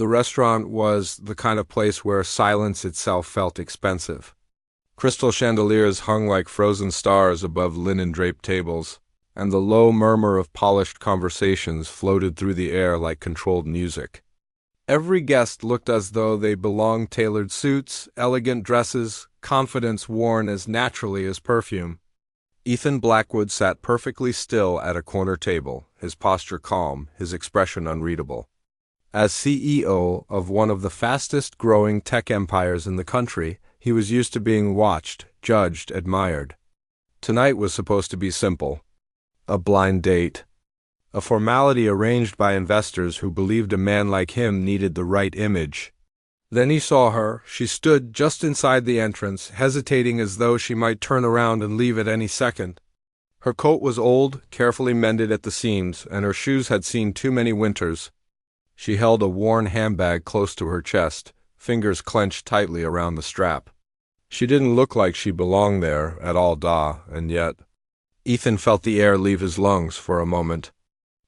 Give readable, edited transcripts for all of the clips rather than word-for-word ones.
The restaurant was the kind of place where silence itself felt expensive. Crystal chandeliers hung like frozen stars above linen-draped tables, and the low murmur of polished conversations floated through the air like controlled music. Every guest looked as though they belonged tailored suits, elegant dresses, confidence worn as naturally as perfume. Ethan Blackwood sat perfectly still at a corner table, his posture calm, his expression unreadable. As CEO of one of the fastest-growing tech empires in the country, he was used to being watched, judged, admired. Tonight was supposed to be simple. A blind date. A formality arranged by investors who believed a man like him needed the right image. Then he saw her. She stood just inside the entrance, hesitating as though she might turn around and leave at any second. Her coat was old, carefully mended at the seams, and her shoes had seen too many winters. She held a worn handbag close to her chest, fingers clenched tightly around the strap. She didn't look like she belonged there at all, and yet Ethan felt the air leave his lungs for a moment.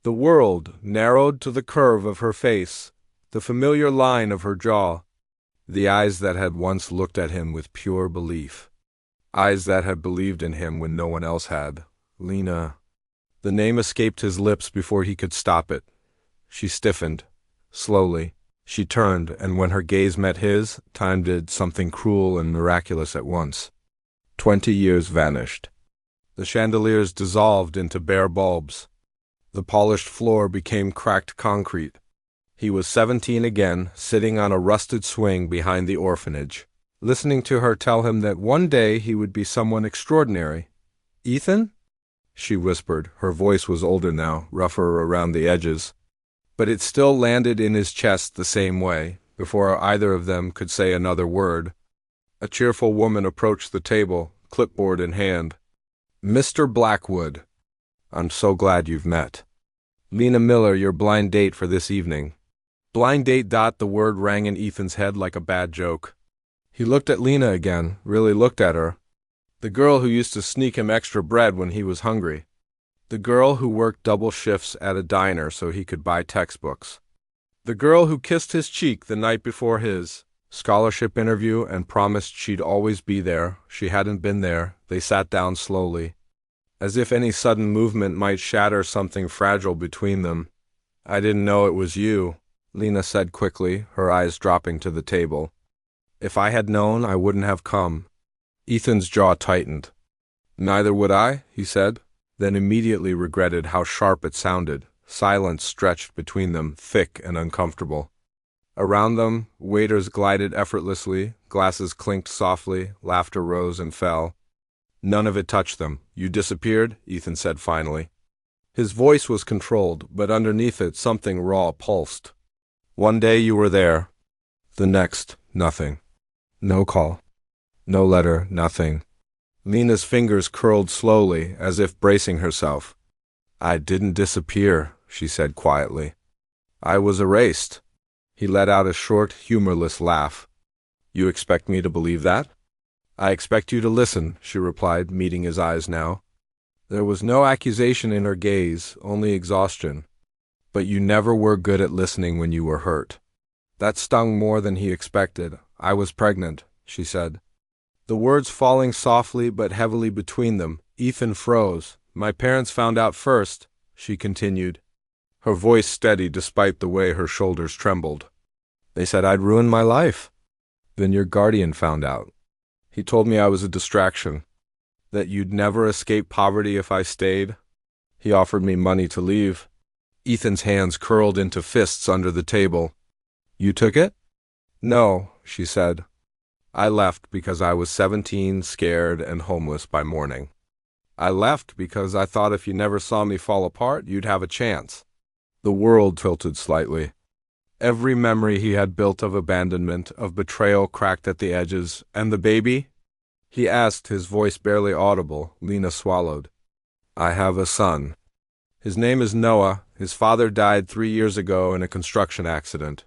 The world narrowed to the curve of her face, the familiar line of her jaw, the eyes that had once looked at him with pure belief, eyes that had believed in him when no one else had. Lena. The name escaped his lips before he could stop it. She stiffened. Slowly, she turned, and when her gaze met his, time did something cruel and miraculous at once. 20 years vanished. The chandeliers dissolved into bare bulbs. The polished floor became cracked concrete. He was 17 again, sitting on a rusted swing behind the orphanage, listening to her tell him that one day he would be someone extraordinary. "Ethan?" she whispered. Her voice was older now, rougher around the edges, but it still landed in his chest the same way. Before either of them could say another word, a cheerful woman approached the table, clipboard in hand. "Mr. Blackwood, I'm so glad you've met. Lena Miller, your blind date for this evening." Blind date. The word rang in Ethan's head like a bad joke. He looked at Lena again, really looked at her. The girl who used to sneak him extra bread when he was hungry. The girl who worked double shifts at a diner so he could buy textbooks. The girl who kissed his cheek the night before his scholarship interview and promised she'd always be there. She hadn't been there. They sat down slowly, as if any sudden movement might shatter something fragile between them. "I didn't know it was you," Lena said quickly, her eyes dropping to the table. "If I had known, I wouldn't have come." Ethan's jaw tightened. "Neither would I," he said, then immediately regretted how sharp it sounded. Silence stretched between them, thick and uncomfortable. Around them, waiters glided effortlessly, glasses clinked softly, laughter rose and fell. "None of it touched them. You disappeared," Ethan said finally. His voice was controlled, but underneath it something raw pulsed. "One day you were there. The next, nothing. No call. No letter, nothing." Lena's fingers curled slowly, as if bracing herself. "I didn't disappear," she said quietly. "I was erased." He let out a short, humorless laugh. "You expect me to believe that?" "I expect you to listen," she replied, meeting his eyes now. There was no accusation in her gaze, only exhaustion. "But you never were good at listening when you were hurt." That stung more than he expected. "I was pregnant," she said. The words falling softly but heavily between them, Ethan froze. "My parents found out first," she continued, her voice steady despite the way her shoulders trembled. "They said I'd ruined my life. Then your guardian found out. He told me I was a distraction, that you'd never escape poverty if I stayed. He offered me money to leave." Ethan's hands curled into fists under the table. "You took it?" "No," she said. "I left because I was 17, scared, and homeless by morning. I left because I thought if you never saw me fall apart, you'd have a chance." The world tilted slightly. Every memory he had built of abandonment, of betrayal cracked at the edges. "And the baby?" he asked, his voice barely audible. Lena swallowed. "I have a son. His name is Noah. His father died 3 years ago in a construction accident."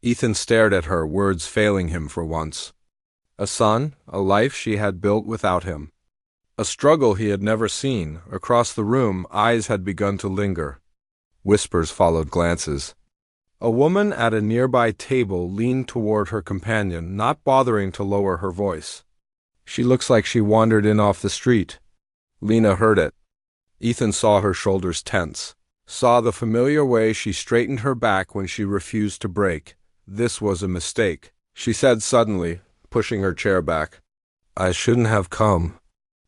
Ethan stared at her, words failing him for once. A son, a life she had built without him. A struggle he had never seen. Across the room, eyes had begun to linger. Whispers followed glances. A woman at a nearby table leaned toward her companion, not bothering to lower her voice. "She looks like she wandered in off the street." Lena heard it. Ethan saw her shoulders tense, saw the familiar way she straightened her back when she refused to break. This was a mistake, she said suddenly, pushing her chair back. "I shouldn't have come."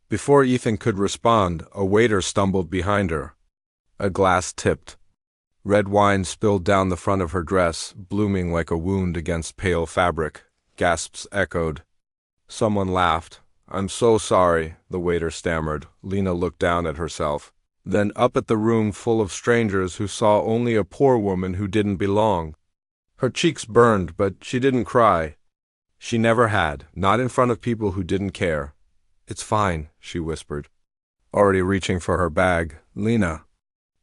Before Ethan could respond, a waiter stumbled behind her. A glass tipped. Red wine spilled down the front of her dress, blooming like a wound against pale fabric. Gasps echoed. Someone laughed. "I'm so sorry," the waiter stammered. Lena looked down at herself, then up at the room full of strangers who saw only a poor woman who didn't belong. Her cheeks burned, but she didn't cry. She never had, not in front of people who didn't care. "It's fine," she whispered, already reaching for her bag. "Lena."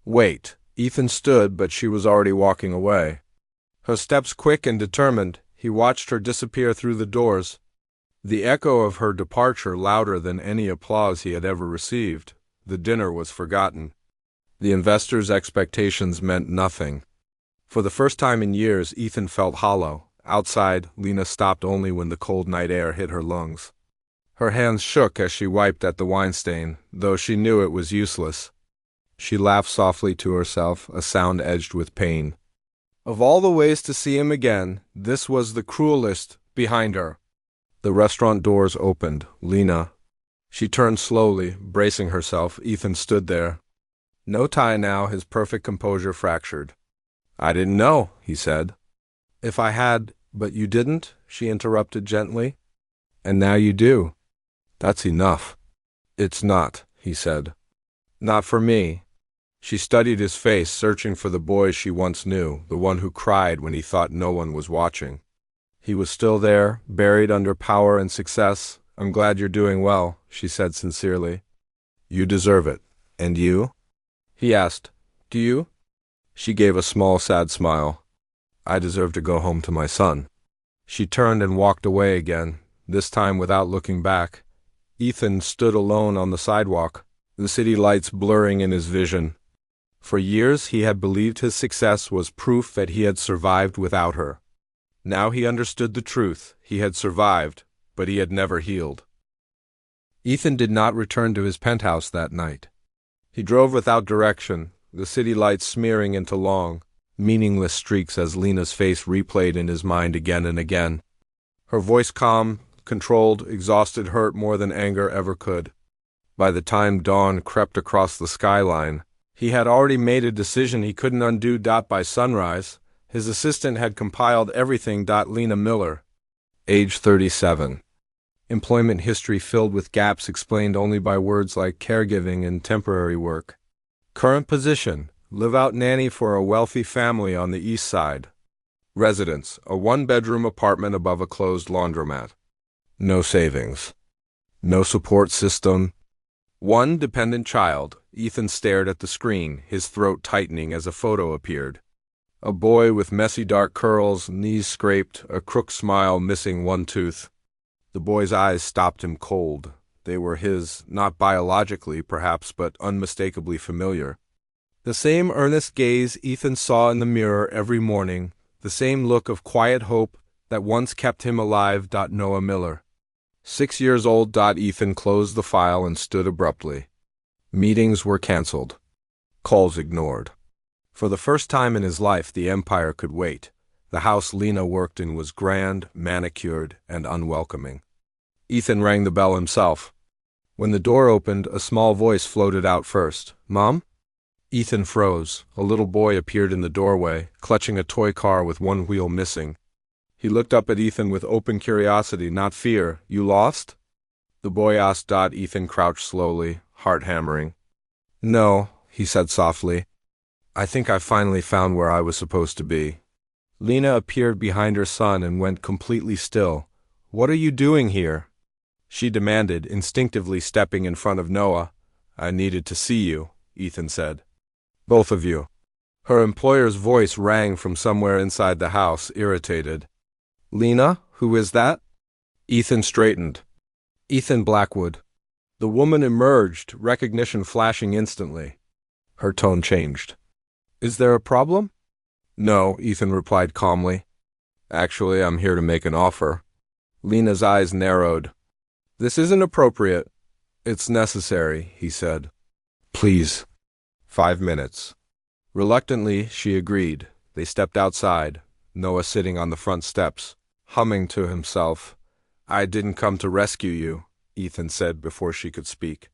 "Wait." Ethan stood, but she was already walking away. Her steps quick and determined, he watched her disappear through the doors. The echo of her departure louder than any applause he had ever received. The dinner was forgotten. The investors' expectations meant nothing. For the first time in years, Ethan felt hollow. Outside, Lena stopped only when the cold night air hit her lungs. Her hands shook as she wiped at the wine stain, though she knew it was useless. She laughed softly to herself, a sound edged with pain. Of all the ways to see him again, this was the cruelest. Behind her, the restaurant doors opened. "Lena." She turned slowly, bracing herself. Ethan stood there. No tie now, his perfect composure fractured. "I didn't know," he said. "If I had, but you didn't," she interrupted gently. "And now you do." "That's enough." "It's not," he said. "Not for me." She studied his face, searching for the boy she once knew, the one who cried when he thought no one was watching. He was still there, buried under power and success. "I'm glad you're doing well," she said sincerely. "You deserve it. And you?" he asked. "Do you?" She gave a small, sad smile. "I deserve to go home to my son." She turned and walked away again, this time without looking back. Ethan stood alone on the sidewalk, the city lights blurring in his vision. For years he had believed his success was proof that he had survived without her. Now he understood the truth. He had survived, but he had never healed. Ethan did not return to his penthouse that night. He drove without direction, the city lights smearing into long, meaningless streaks as Lena's face replayed in his mind again and again. Her voice calm, controlled, exhausted, hurt more than anger ever could. By the time dawn crept across the skyline, he had already made a decision he couldn't undo. By sunrise, his assistant had compiled everything. Lena Miller, age 37. Employment history filled with gaps explained only by words like caregiving and temporary work. Current position, live-out nanny for a wealthy family on the east side. Residence, a one-bedroom apartment above a closed laundromat. No savings. No support system. One dependent child. Ethan stared at the screen, his throat tightening as a photo appeared. A boy with messy dark curls, knees scraped, a crooked smile missing one tooth. The boy's eyes stopped him cold. They were his, not biologically perhaps, but unmistakably familiar. The same earnest gaze Ethan saw in the mirror every morning, the same look of quiet hope that once kept him alive. Noah Miller. 6 years old. Ethan closed the file and stood abruptly. Meetings were canceled. Calls ignored. For the first time in his life, the empire could wait. The house Lena worked in was grand, manicured, and unwelcoming. Ethan rang the bell himself. When the door opened, a small voice floated out first. "Mom?" Ethan froze. A little boy appeared in the doorway, clutching a toy car with one wheel missing. He looked up at Ethan with open curiosity, not fear. "You lost?" the boy asked. Ethan crouched slowly, heart hammering. "No," he said softly. "I think I finally found where I was supposed to be." Lena appeared behind her son and went completely still. "What are you doing here?" she demanded, instinctively stepping in front of Noah. "I needed to see you," Ethan said. "Both of you." Her employer's voice rang from somewhere inside the house, irritated. "Lena, who is that?" Ethan straightened. "Ethan Blackwood." The woman emerged, recognition flashing instantly. Her tone changed. "Is there a problem?" No, Ethan replied calmly. Actually, I'm here to make an offer. Lena's eyes narrowed. This isn't appropriate. It's necessary, he said. Please. 5 minutes. Reluctantly, she agreed. They stepped outside, Noah sitting on the front steps, humming to himself. I didn't come to rescue you, Ethan said before she could speak.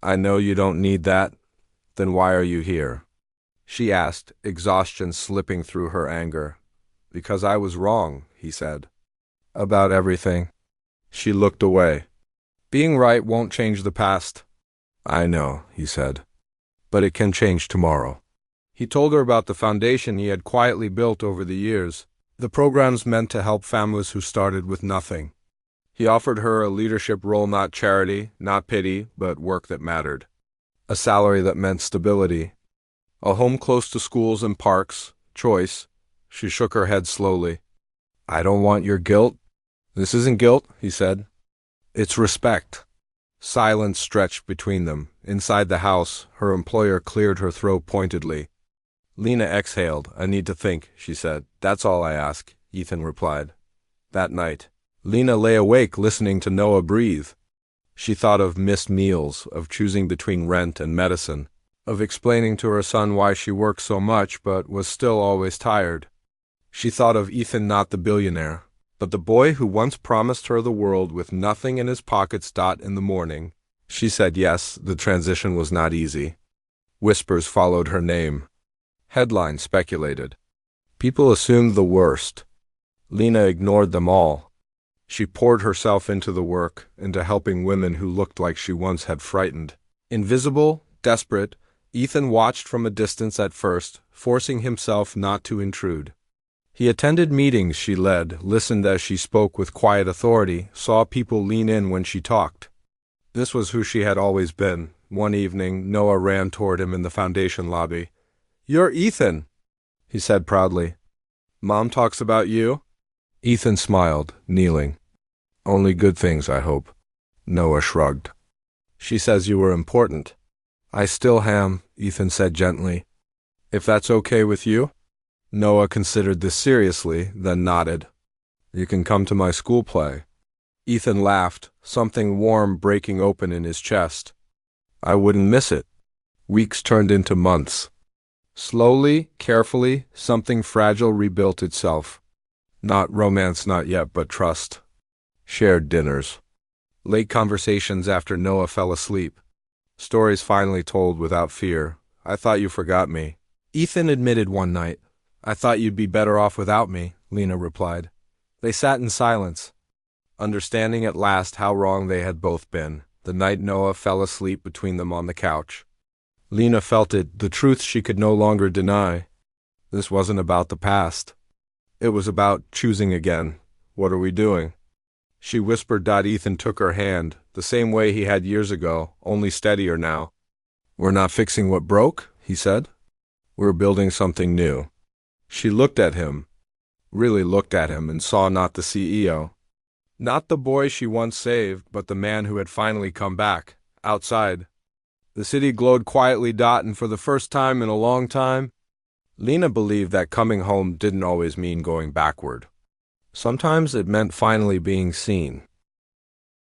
I know you don't need that. Then why are you here? She asked, exhaustion slipping through her anger. Because I was wrong, he said. About everything. She looked away. Being right won't change the past. I know, he said. But it can change tomorrow. He told her about the foundation he had quietly built over the years, the programs meant to help families who started with nothing. He offered her a leadership role, not charity, not pity, but work that mattered. A salary that meant stability. A home close to schools and parks. Choice. She shook her head slowly. I don't want your guilt. This isn't guilt, he said. It's respect. Silence stretched between them. Inside the house, her employer cleared her throat pointedly. Lena exhaled. I need to think, she said. That's all I ask, Ethan replied. That night, Lena lay awake listening to Noah breathe. She thought of missed meals, of choosing between rent and medicine, of explaining to her son why she worked so much but was still always tired. She thought of Ethan, not the billionaire, but the boy who once promised her the world with nothing in his pockets. In the morning, she said yes, the transition was not easy. Whispers followed her name. Headlines speculated. People assumed the worst. Lena ignored them all. She poured herself into the work, into helping women who looked like she once had frightened. Invisible, desperate, Ethan watched from a distance at first, forcing himself not to intrude. He attended meetings she led, listened as she spoke with quiet authority, saw people lean in when she talked. This was who she had always been. One evening, Noah ran toward him in the foundation lobby. You're Ethan, he said proudly. Mom talks about you? Ethan smiled, kneeling. Only good things, I hope. Noah shrugged. She says you were important. I still am, Ethan said gently. If that's okay with you? Noah considered this seriously, then nodded. You can come to my school play. Ethan laughed, something warm breaking open in his chest. I wouldn't miss it. Weeks turned into months. Slowly, carefully, something fragile rebuilt itself. Not romance, not yet, but trust. Shared dinners. Late conversations after Noah fell asleep. Stories finally told without fear. I thought you forgot me. Ethan admitted one night. I thought you'd be better off without me, Lena replied. They sat in silence, understanding at last how wrong they had both been, the night Noah fell asleep between them on the couch. Lena felt it, the truth she could no longer deny. This wasn't about the past. It was about choosing again. What are we doing? She whispered. Ethan took her hand, the same way he had years ago, only steadier now. We're not fixing what broke, he said. We're building something new. She looked at him, really looked at him, and saw not the CEO. Not the boy she once saved, but the man who had finally come back, outside. The city glowed quietly. And for the first time in a long time, Lena believed that coming home didn't always mean going backward. Sometimes it meant finally being seen.